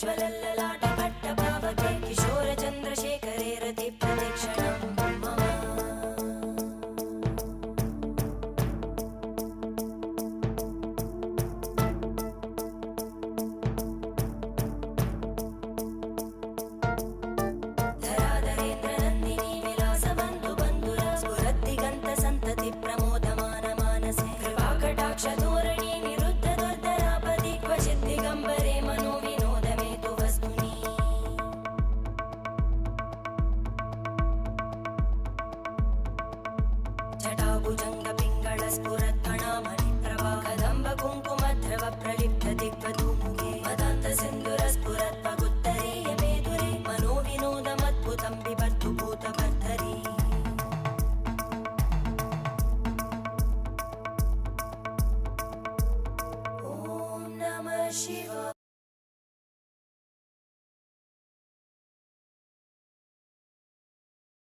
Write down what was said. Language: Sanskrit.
ज्वलल्ललाटपट्टपावके किशोरचन्द्रशेखरे रतिप्रतिक्षणं मम धराधरेन्द्रनन्दिनी विलासबन्धुबन्धुरा स्फुरद्दिगन्तसन्तति प्रमोदमानमानसे कृपाकटाक्षधोरणी निरुद्धदुर्धरापदि क्वचिद्दिगम्बरे मनोविनोदमेतु वस्तुनि जटाभुजङ्गपिङ्गळस्फुरत्फणामणिप्रभा कदम्बकुङ्कुमद्रव प्रलिप्तदिग्वधूमुखे मदान्तसिन्धुरस्फुरत्पगुत्तरीयमेधुरे मनोविनोदमद्भुतं बिभर्तु भूतभर्धरी ॐ नमः शिवाय।